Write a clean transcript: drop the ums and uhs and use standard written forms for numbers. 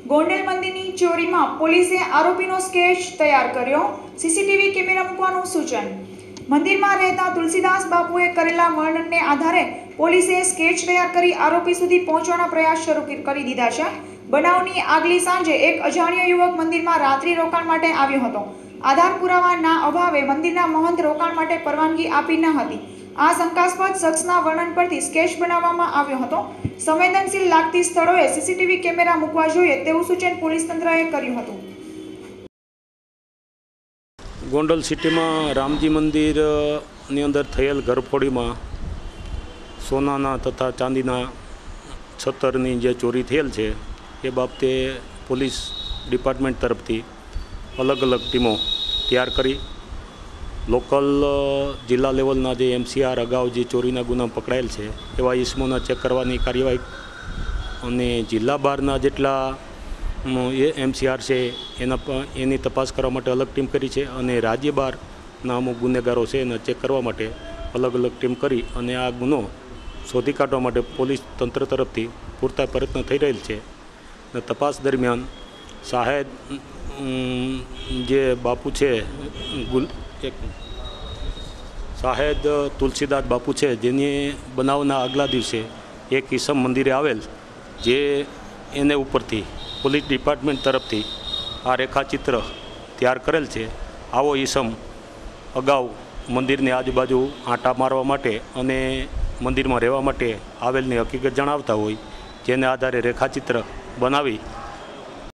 ગોંડલ મંદિરની ચોરીમાં પોલીસે આરોપીનો સ્કેચ તૈયાર કર્યો, સીસીટીવી કેમેરા મૂકવાનું સૂચન। મંદિરમાં રહેતા તુલસીદાસ બાપુએ કરેલા વર્ણનને આધારે પોલીસે સ્કેચ તૈયાર કરી આરોપી સુધી પહોંચવાના પ્રયાસ શરૂ કરી દીધા છે। બનાવની આગલી સાંજે એક અજાણ્યો યુવક મંદિરમાં રાત્રિ રોકાણ માટે આવ્યો હતો। આધાર પુરાવાના અભાવે મંદિરના મહંત રોકાણ માટે પરવાનગી આપી ન હતી। આ શંકાસ્પદ શખ્સના વર્ણન પરથી સ્કેચ બનાવવામાં આવ્યો હતો। સંવેદનશીલ લાગતી સ્થળોએ સીસીટીવી કેમેરા મૂકવા જોઈએ તેવું સૂચન પોલીસ તંત્રએ કર્યું હતું। ગોંડલ સિટીમાં રામજી મંદિરની અંદર થયેલ ઘરફોડીમાં સોનાના તથા ચાંદીના છત્તરની જે ચોરી થયેલ છે એ બાબતે પોલીસ ડિપાર્ટમેન્ટ તરફથી અલગ અલગ ટીમો તૈયાર કરી લોકલ જિલ્લા લેવલના જે MCR અગાઉ જે ચોરીના ગુના પકડાયેલ છે એવા ઇસમોના ચેક કરવાની કાર્યવાહી અને જિલ્લા બહારના જેટલા MCR છે એની તપાસ કરવા માટે અલગ ટીમ કરી છે અને રાજ્ય બહારના અમુક ગુનેગારો છે એને ચેક કરવા માટે અલગ અલગ ટીમ કરી અને આ ગુનો શોધી કાઢવા માટે પોલીસ તંત્ર તરફથી પૂરતા પ્રયત્ન થઈ રહેલ છે। અને તપાસ દરમિયાન શાહેદ જે બાપુ છે શાહેદ તુલસીદાસ બાપુ છે જેની બનાવના આગલા દિવસે એક ઈસમ મંદિરે આવેલ જે એને ઉપરથી પોલીસ ડિપાર્ટમેન્ટ તરફથી આ રેખાચિત્ર તૈયાર કરેલ છે। આવો ઈસમ અગાઉ મંદિરની આજુબાજુ આંટા મારવા માટે અને મંદિરમાં રહેવા માટે આવેલની હકીકત જણાવતા હોય જેને આધારે રેખાચિત્ર બનાવી